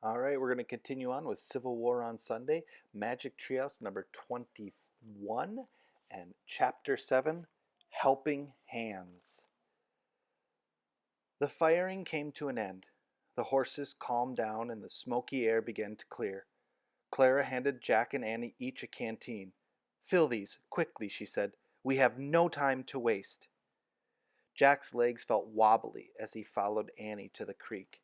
All right, we're going to continue on with Civil War on Sunday, Magic Treehouse number 21, and Chapter 7, Helping Hands. The firing came to an end. The horses calmed down and the smoky air began to clear. Clara handed Jack and Annie each a canteen. "Fill these, quickly," she said. "We have no time to waste." Jack's legs felt wobbly as he followed Annie to the creek.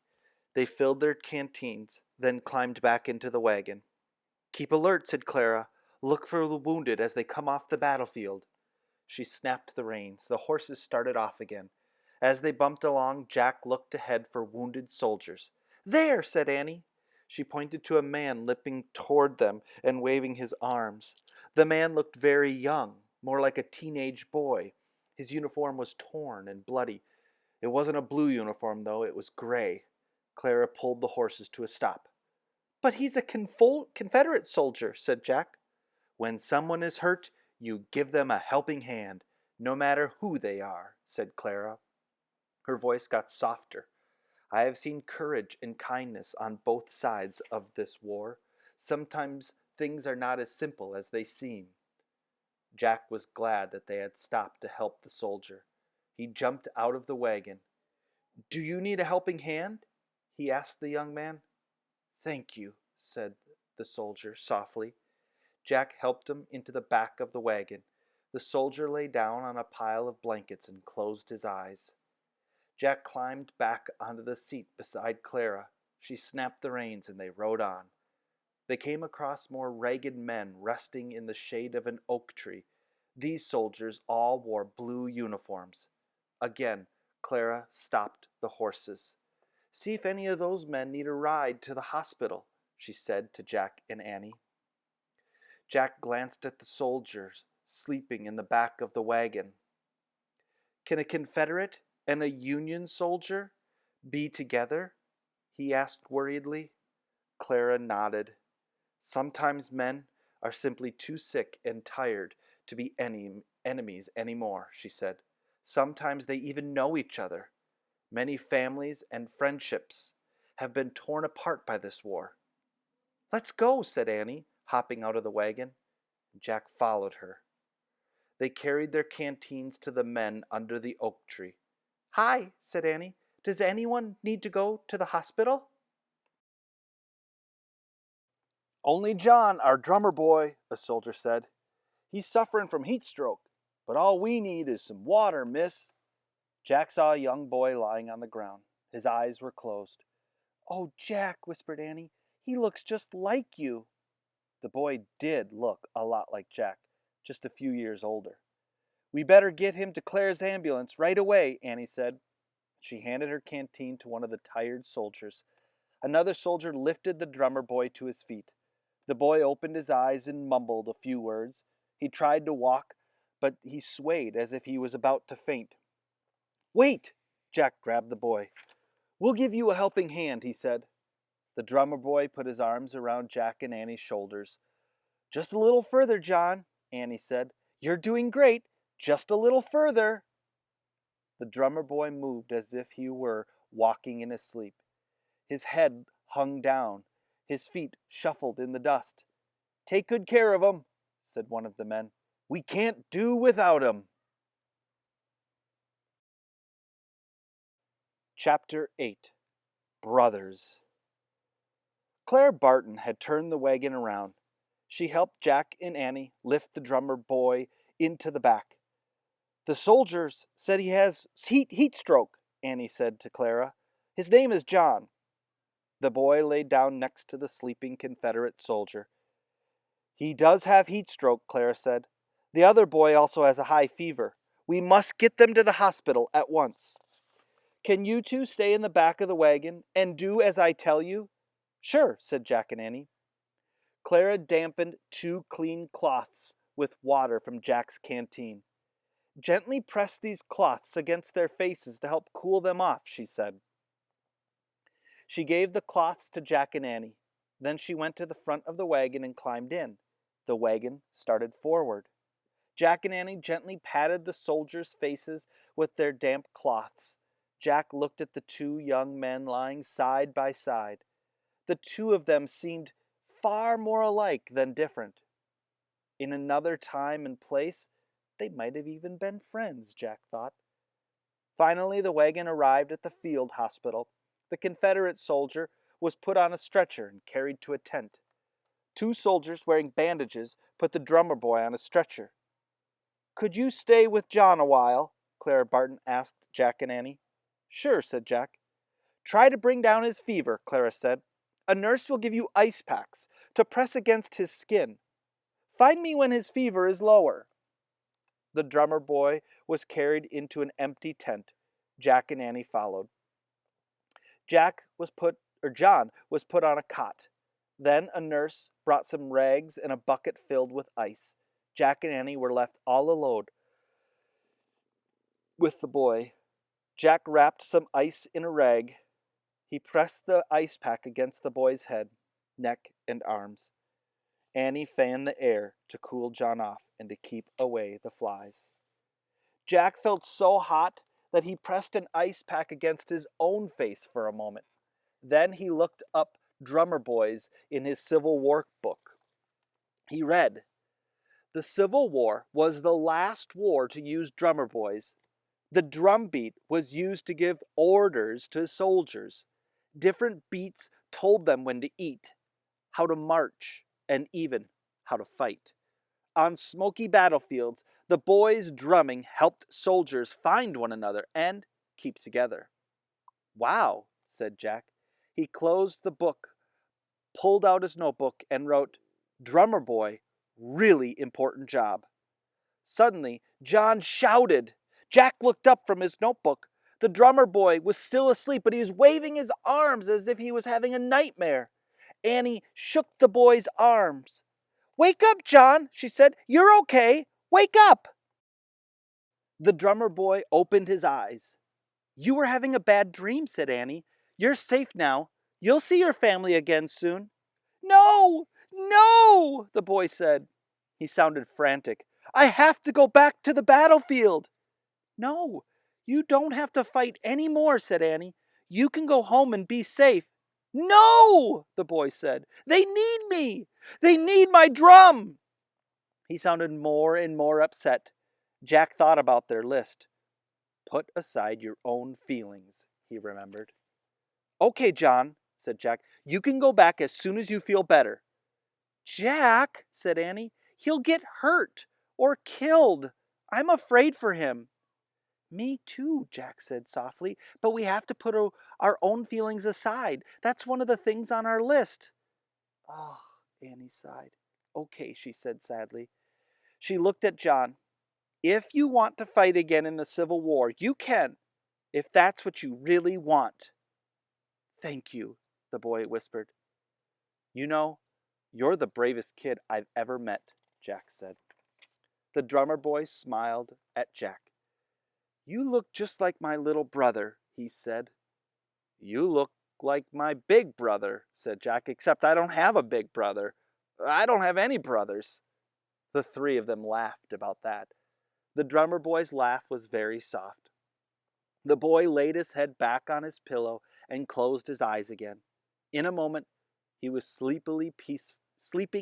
They filled their canteens, then climbed back into the wagon. "Keep alert," said Clara. "Look for the wounded as they come off the battlefield." She snapped the reins. The horses started off again. As they bumped along, Jack looked ahead for wounded soldiers. "There!" said Annie. She pointed to a man limping toward them and waving his arms. The man looked very young, more like a teenage boy. His uniform was torn and bloody. It wasn't a blue uniform, though. It was gray. Clara pulled the horses to a stop. "But he's a Confederate soldier," said Jack. "When someone is hurt, you give them a helping hand, no matter who they are," said Clara. Her voice got softer. "I have seen courage and kindness on both sides of this war. Sometimes things are not as simple as they seem." Jack was glad that they had stopped to help the soldier. He jumped out of the wagon. "Do you need a helping hand?" he asked the young man. "Thank you," said the soldier softly. Jack helped him into the back of the wagon. The soldier lay down on a pile of blankets and closed his eyes. Jack climbed back onto the seat beside Clara. She snapped the reins and they rode on. They came across more ragged men resting in the shade of an oak tree. These soldiers all wore blue uniforms. Again, Clara stopped the horses. "See if any of those men need a ride to the hospital," she said to Jack and Annie. Jack glanced at the soldiers sleeping in the back of the wagon. "Can a Confederate and a Union soldier be together?" he asked worriedly. Clara nodded. "Sometimes men are simply too sick and tired to be enemies anymore," she said. "Sometimes they even know each other. Many families and friendships have been torn apart by this war." "Let's go," said Annie, hopping out of the wagon. Jack followed her. They carried their canteens to the men under the oak tree. "Hi," said Annie. "Does anyone need to go to the hospital?" "Only John, our drummer boy," a soldier said. "He's suffering from heat stroke, but all we need is some water, miss." Jack saw a young boy lying on the ground. His eyes were closed. "Oh, Jack," whispered Annie, "he looks just like you." The boy did look a lot like Jack, just a few years older. "We better get him to Claire's ambulance right away," Annie said. She handed her canteen to one of the tired soldiers. Another soldier lifted the drummer boy to his feet. The boy opened his eyes and mumbled a few words. He tried to walk, but he swayed as if he was about to faint. "Wait!" Jack grabbed the boy. "We'll give you a helping hand," he said. The drummer boy put his arms around Jack and Annie's shoulders. "Just a little further, John," Annie said. "You're doing great. Just a little further." The drummer boy moved as if he were walking in his sleep. His head hung down. His feet shuffled in the dust. "Take good care of him," said one of the men. "We can't do without him." Chapter 8. Brothers. Claire Barton had turned the wagon around. She helped Jack and Annie lift the drummer boy into the back. "The soldiers said he has heat stroke," Annie said to Clara. "His name is John." The boy lay down next to the sleeping Confederate soldier. "He does have heat stroke," Clara said. "The other boy also has a high fever. We must get them to the hospital at once." "Can you two stay in the back of the wagon and do as I tell you?" "Sure," said Jack and Annie. Clara dampened 2 clean cloths with water from Jack's canteen. "Gently press these cloths against their faces to help cool them off," she said. She gave the cloths to Jack and Annie. Then she went to the front of the wagon and climbed in. The wagon started forward. Jack and Annie gently patted the soldiers' faces with their damp cloths. Jack looked at the 2 young men lying side by side. The two of them seemed far more alike than different. In another time and place, they might have even been friends, Jack thought. Finally, the wagon arrived at the field hospital. The Confederate soldier was put on a stretcher and carried to a tent. Two soldiers wearing bandages put the drummer boy on a stretcher. "Could you stay with John a while?" Clara Barton asked Jack and Annie. "Sure," said Jack. "Try to bring down his fever," Clara said. "A nurse will give you ice packs to press against his skin. Find me when his fever is lower." The drummer boy was carried into an empty tent. Jack and Annie followed. John was put on a cot. Then a nurse brought some rags and a bucket filled with ice. Jack and Annie were left all alone with the boy. Jack wrapped some ice in a rag. He pressed the ice pack against the boy's head, neck, and arms. Annie fanned the air to cool John off and to keep away the flies. Jack felt so hot that he pressed an ice pack against his own face for a moment. Then he looked up drummer boys in his Civil War book. He read, "The Civil War was the last war to use drummer boys. The drum beat was used to give orders to soldiers. Different beats told them when to eat, how to march, and even how to fight. On smoky battlefields, the boys' drumming helped soldiers find one another and keep together." "Wow," said Jack. He closed the book, pulled out his notebook, and wrote, "Drummer boy, really important job." Suddenly, John shouted. Jack looked up from his notebook. The drummer boy was still asleep, but he was waving his arms as if he was having a nightmare. Annie shook the boy's arms. "Wake up, John," she said. "You're okay. Wake up." The drummer boy opened his eyes. "You were having a bad dream," said Annie. "You're safe now. You'll see your family again soon." "No, no," the boy said. He sounded frantic. "I have to go back to the battlefield." "No, you don't have to fight any more," said Annie. "You can go home and be safe." "No," the boy said. "They need me. They need my drum." He sounded more and more upset. Jack thought about their list. "Put aside your own feelings," he remembered. "Okay, John," said Jack. "You can go back as soon as you feel better." "Jack," said Annie, "he'll get hurt or killed. I'm afraid for him." "Me too," Jack said softly, "but we have to put our own feelings aside. That's one of the things on our list." "Oh," Annie sighed. "Okay," she said sadly. She looked at John. "If you want to fight again in the Civil War, you can, if that's what you really want." "Thank you," the boy whispered. "You know, you're the bravest kid I've ever met," Jack said. The drummer boy smiled at Jack. "You look just like my little brother," he said. "You look like my big brother," said Jack, "except I don't have a big brother. I don't have any brothers." The three of them laughed about that. The drummer boy's laugh was very soft. The boy laid his head back on his pillow and closed his eyes again. In a moment, he was sleeping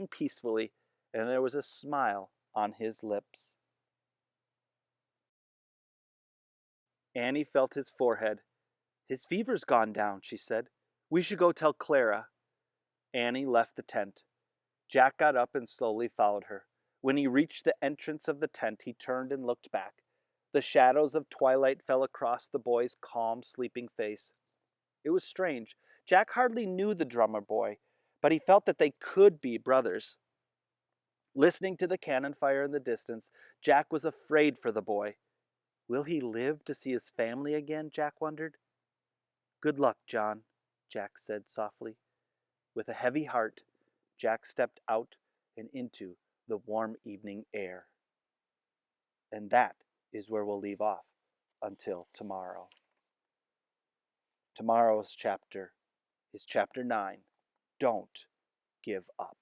peacefully, and there was a smile on his lips. Annie felt his forehead. "His fever's gone down," she said. "We should go tell Clara." Annie left the tent. Jack got up and slowly followed her. When he reached the entrance of the tent, he turned and looked back. The shadows of twilight fell across the boy's calm, sleeping face. It was strange. Jack hardly knew the drummer boy, but he felt that they could be brothers. Listening to the cannon fire in the distance, Jack was afraid for the boy. Will he live to see his family again? Jack wondered. "Good luck, John," Jack said softly. With a heavy heart, Jack stepped out and into the warm evening air. And that is where we'll leave off until tomorrow. Tomorrow's chapter is chapter 9, Don't Give Up.